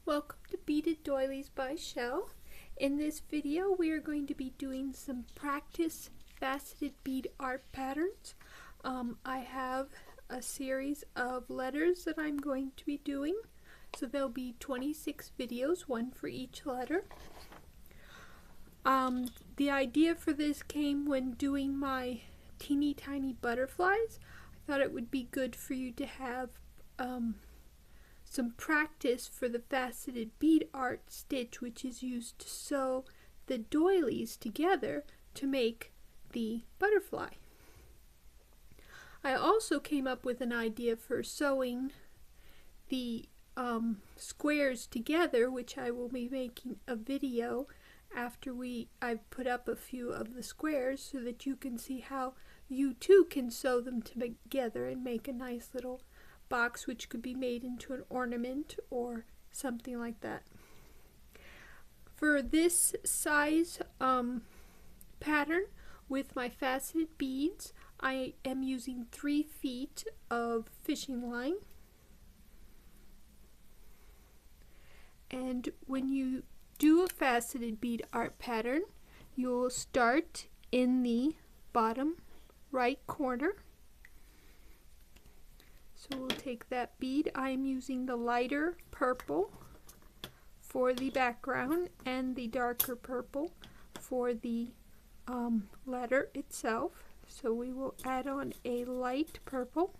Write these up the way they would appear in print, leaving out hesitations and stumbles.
Welcome to Beaded Doilies by Shell. In this video we are going to be doing some practice faceted bead art patterns. I have a series of letters that I'm going to be doing. So there'll be 26 videos, one for each letter. The idea for this came when doing my Teeny-Tiny butterflies. I thought it would be good for you to have some practice for the faceted bead art stitch, which is used to sew the doilies together to make the butterfly. I also came up with an idea for sewing the squares together, which I will be making a video after I've put up a few of the squares so that you can see how you too can sew them together and make a nice little box which could be made into an ornament or something like that. For this size pattern with my faceted beads, I am using 3 feet of fishing line. And when you do a faceted bead art pattern, you'll start in the bottom right corner. So we'll take that bead. I'm using the lighter purple for the background and the darker purple for the letter itself. So we will add on a light purple,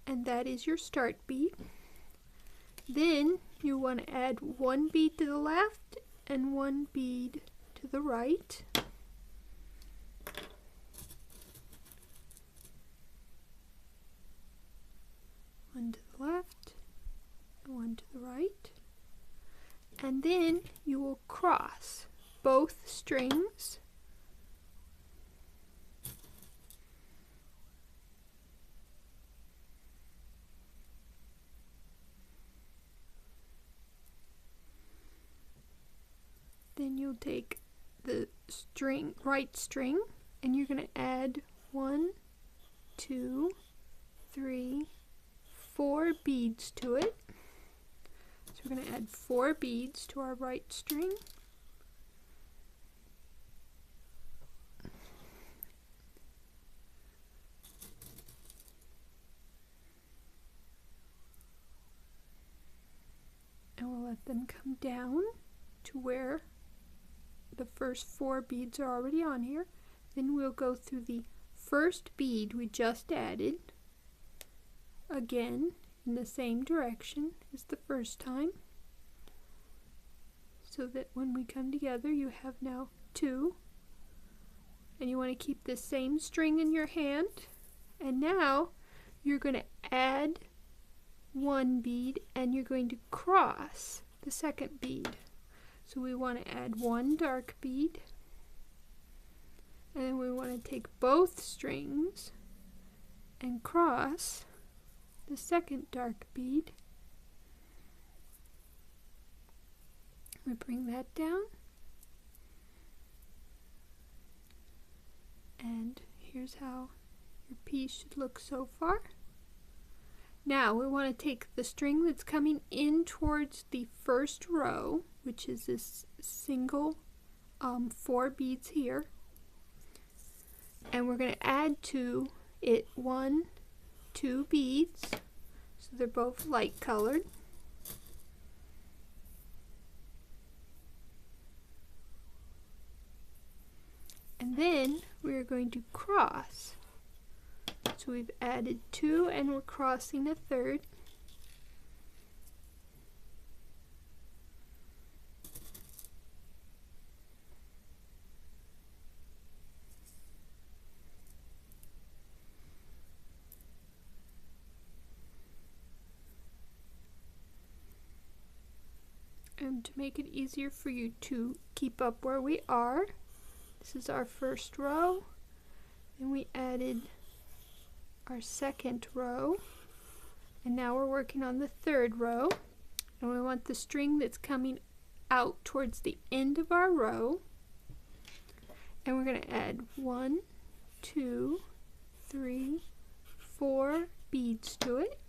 and that is your start bead. Then you want to add 1 bead to the left and 1 bead to the right. One to the left and 1 to the right. And then you will cross both strings. Then you'll take the right string, and you're going to add 1, 2, 3, 4 beads to it. So we're going to add 4 beads to our right string. And we'll let them come down to where the first 4 beads are already on here. Then we'll go through the first bead we just added again in the same direction as the first time, so that when we come together you have now 2, and you want to keep the same string in your hand. And now you're going to add 1 bead and you're going to cross the second bead. So we want to add 1 dark bead, and then we want to take both strings and cross the second dark bead. We bring that down, and here's how your piece should look so far. Now we want to take the string that's coming in towards the first row, which is this single 4 beads here, and we're going to add to it 1, 2 beads, so they're both light colored. And then we're going to cross. So we've added 2 and we're crossing a 3rd. And to make it easier for you to keep up where we are, this is our first row, and we added our second row, and now we're working on the 3rd row, and we want the string that's coming out towards the end of our row, and we're going to add 1, 2, 3, 4 beads to it.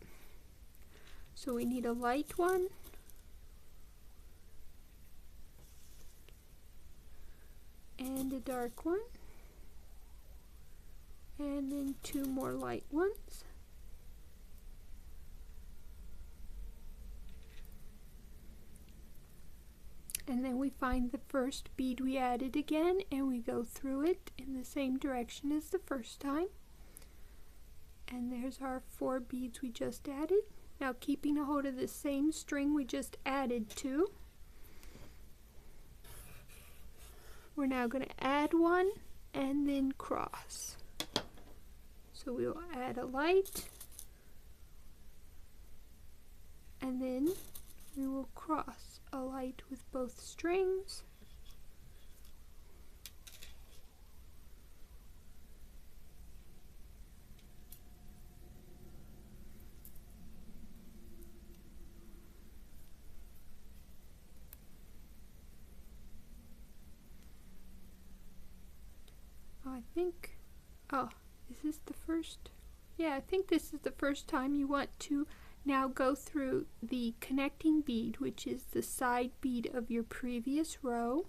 So we need a light one and a dark one, and then 2 more light ones. And then we find the first bead we added again, and we go through it in the same direction as the first time. And there's our 4 beads we just added. Now, keeping a hold of the same string we just added to, we're now going to add one and then cross. So we will add a light, and then we will cross a light with both strings, is this the first? Yeah, I think this is the first time you want to now go through the connecting bead, which is the side bead of your previous row.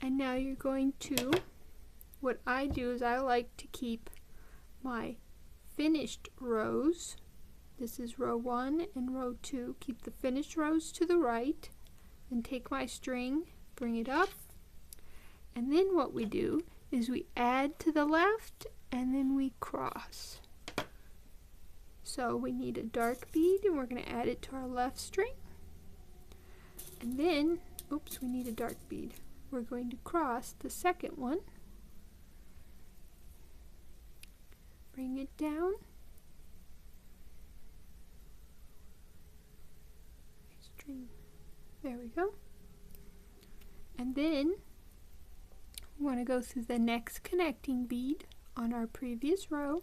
And now you're going to, what I do is I like to keep my finished rows. This is row 1 and row 2. Keep the finished rows to the right, then take my string, bring it up, and then what we do is we add to the left and then we cross. So we need a dark bead and we're going to add it to our left string. And then, oops, we need a dark bead. We're going to cross the second one, bring it down, string, there we go, and then we want to go through the next connecting bead on our previous row.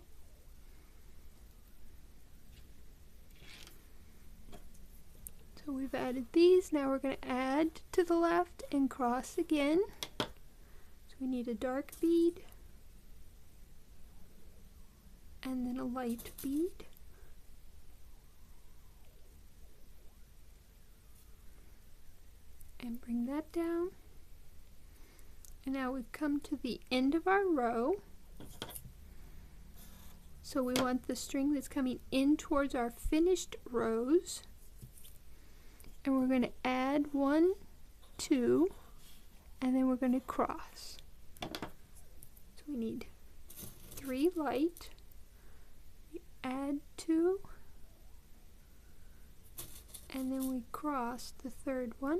So we've added these, now we're going to add to the left and cross again. So we need a dark bead and then a light bead. And bring that down. And now we've come to the end of our row. So we want the string that's coming in towards our finished rows. And we're going to add 1, 2, and then we're going to cross. So we need 3 light, we add 2, and then we cross the third one.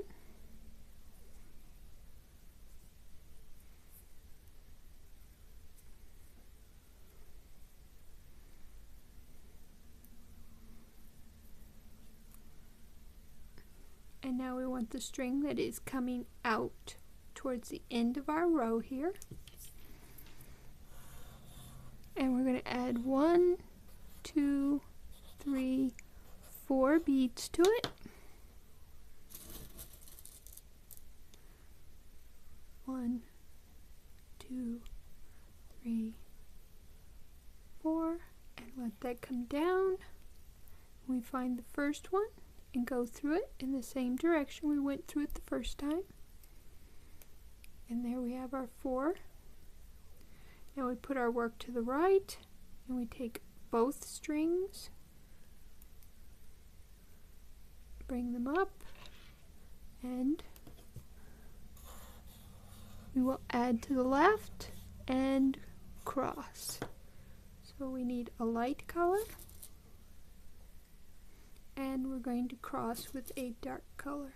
And now we want the string that is coming out towards the end of our row here. And we're going to add 1, 2, 3, 4 beads to it. 1, 2, 3, 4, and let that come down. We find the first one and go through it in the same direction we went through it the first time. And there we have our 4. Now we put our work to the right and we take both strings, bring them up, and we will add to the left and cross. So we need a light color, and we're going to cross with a dark color.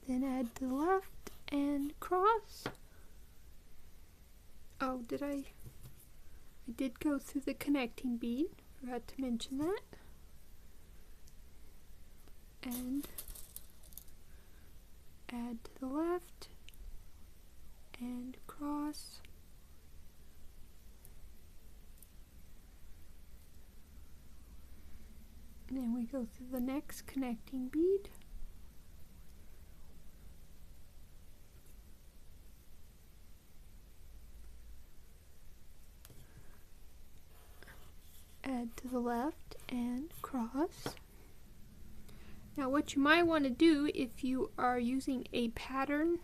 Then add to the left and cross. Oh, I did go through the connecting bead, forgot to mention that. and add to the left and cross, and then we go through the next connecting bead, add to the left and cross. Now what you might want to do if you are using a pattern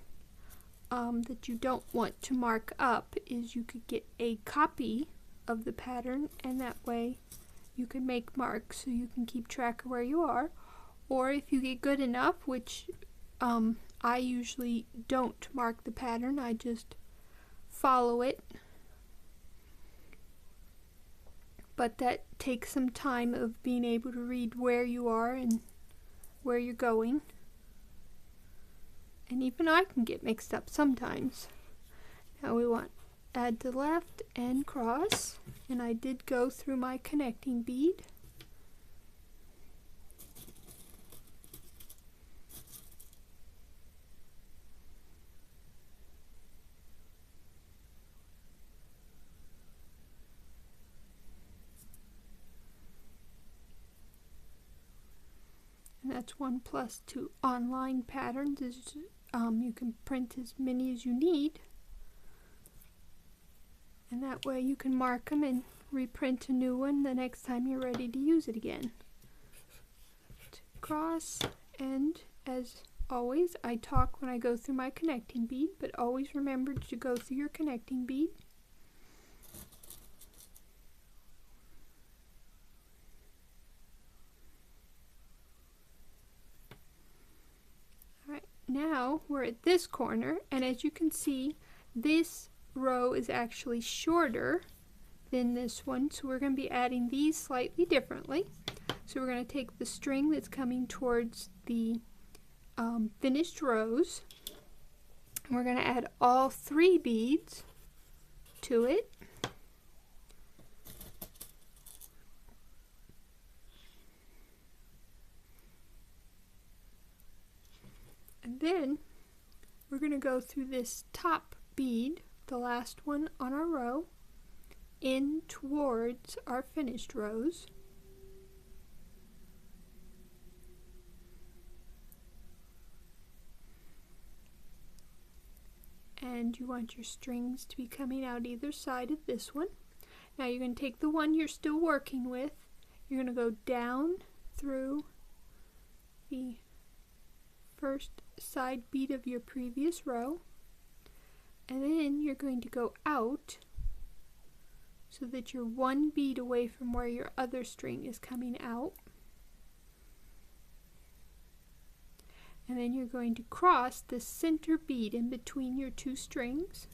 that you don't want to mark up is you could get a copy of the pattern, and that way you can make marks so you can keep track of where you are. Or if you get good enough, which I usually don't mark the pattern, I just follow it. But that takes some time of being able to read where you are and where you're going. And even I can get mixed up sometimes. Now we want add to the left and cross, and I did go through my connecting bead. And that's 1+2 online patterns. Is you can print as many as you need, and that way you can mark them and reprint a new one the next time you're ready to use it again. Cross, and as always I talk when I go through my connecting bead, but always remember to go through your connecting bead. Now we're at this corner, and as you can see, this row is actually shorter than this one, so we're going to be adding these slightly differently. So we're going to take the string that's coming towards the finished rows, and we're going to add all 3 beads to it. And then we're going to go through this top bead, the last one on our row, in towards our finished rows. And you want your strings to be coming out either side of this one. Now you're going to take the one you're still working with, you're going to go down through the first side bead of your previous row, and then you're going to go out so that you're 1 bead away from where your other string is coming out, and then you're going to cross the center bead in between your 2 strings,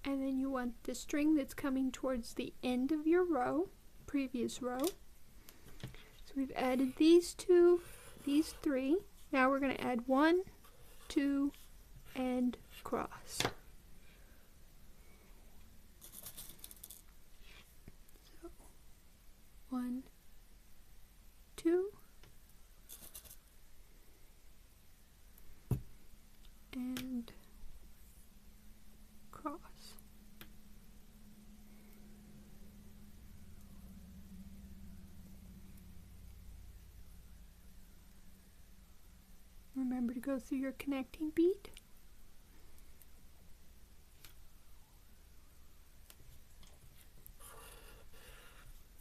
and then you want the string that's coming towards the end of your row, previous row. So we've added these 2, these 3. Now we're going to add 1, 2, and cross. So 1, 2, and cross. Remember to go through your connecting bead.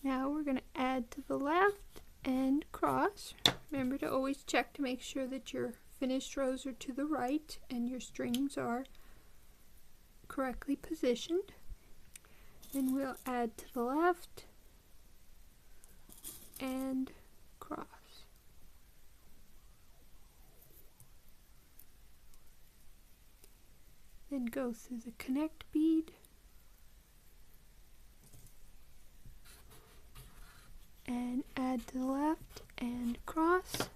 Now we're going to add to the left and cross. Remember to always check to make sure that your finished rows are to the right and your strings are correctly positioned. Then we'll add to the left and cross. Then go through the connect bead and add to the left and cross.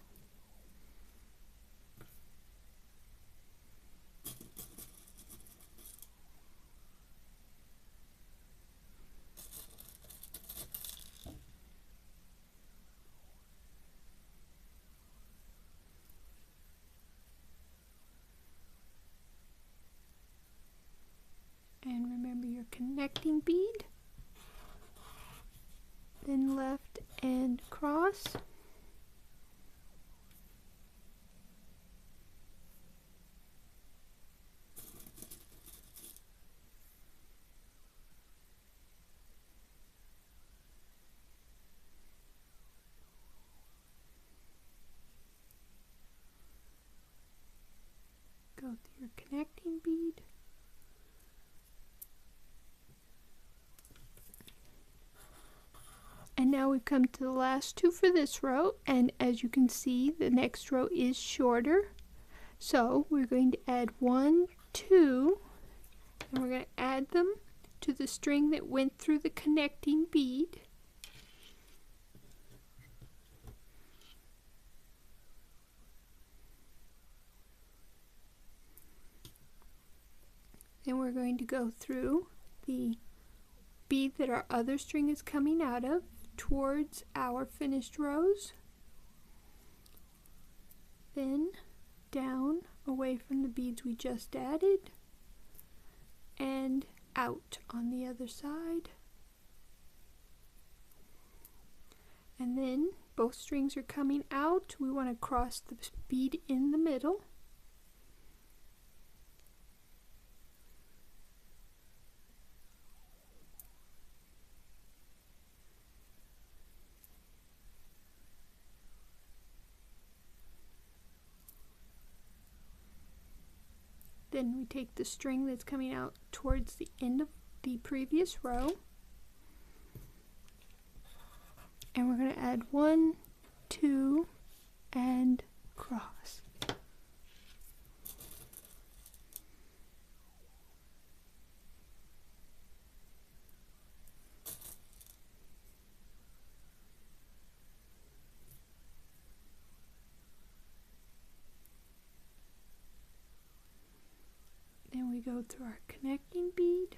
And remember your connecting bead. Then left and cross. Go through your connecting bead. And now we've come to the last two for this row, and as you can see, the next row is shorter. So we're going to add 1, 2, and we're going to add them to the string that went through the connecting bead. Then we're going to go through the bead that our other string is coming out of towards our finished rows, then down away from the beads we just added and out on the other side, and then both strings are coming out. We want to cross the bead in the middle. Then we take the string that's coming out towards the end of the previous row, and we're going to add 1, 2, and cross. Then we go through our connecting bead,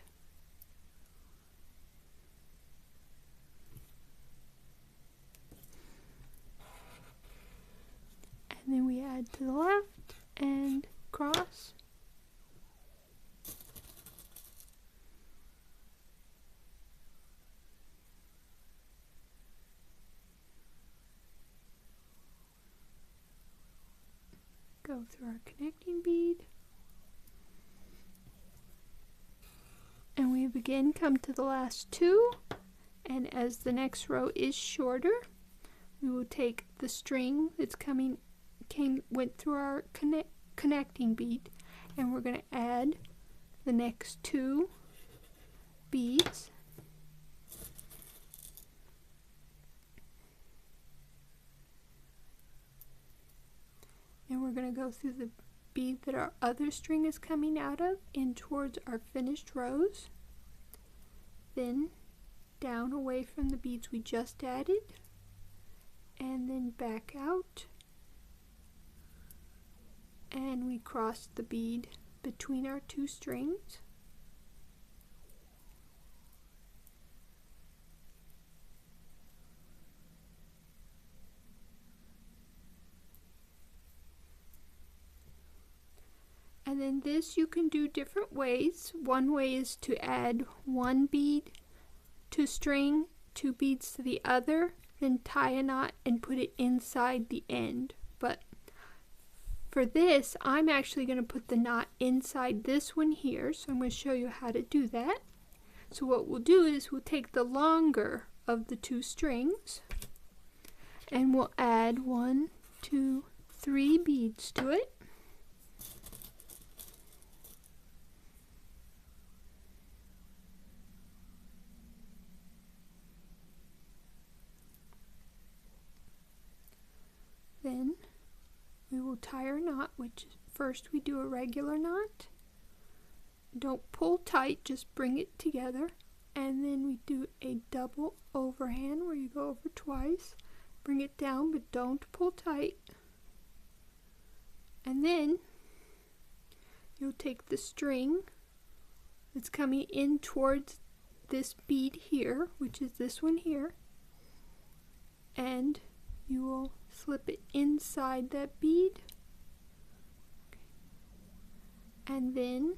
and then we add to the left and cross. Go through our connecting bead. And we again come to the last two, and as the next row is shorter, we will take the string that's went through our connecting bead, and we're going to add the next two beads. And we're going to go through the bead that our other string is coming out of in towards our finished rows, then down away from the beads we just added, and then back out, and we cross the bead between our two strings. And then this you can do different ways. One way is to add one bead to string, two beads to the other, then tie a knot and put it inside the end. But for this, I'm actually going to put the knot inside this one here, so I'm going to show you how to do that. So what we'll do is we'll take the longer of the two strings and we'll add 1, 2, 3 beads to it. Then we will tie our knot, which first we do a regular knot. Don't pull tight, just bring it together. And then we do a double overhand where you go over twice Bring it down, but don't pull tight. And then you'll take the string that's coming in towards this bead here, which is this one here, and you will slip it inside that bead, and then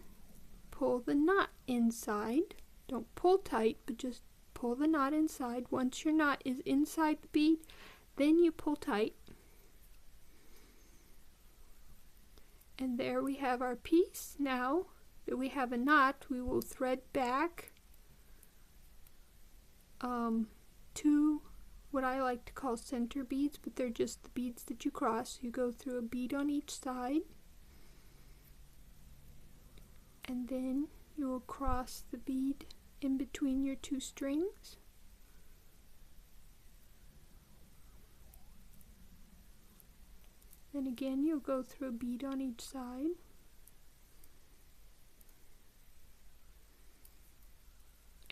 pull the knot inside. Don't pull tight, but just pull the knot inside. Once your knot is inside the bead, then you pull tight. And there we have our piece. Now that we have a knot, we will thread back two what I like to call center beads, but they're just the beads that you cross. You go through a bead on each side, and then you will cross the bead in between your two strings. Then again, you'll go through a bead on each side.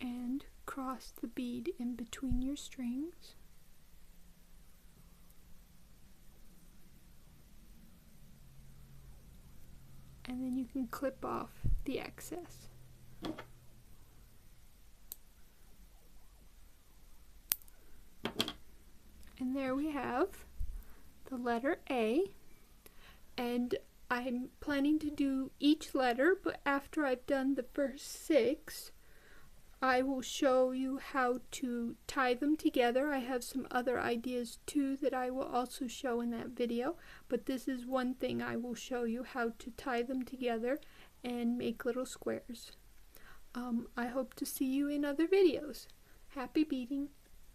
And cross the bead in between your strings. And then you can clip off the excess. And there we have the letter A, and I'm planning to do each letter, but after I've done the first 6, I will show you how to tie them together. I have some other ideas too that I will also show in that video, but this is one thing I will show you, how to tie them together and make little squares. I hope to see you in other videos. Happy beading!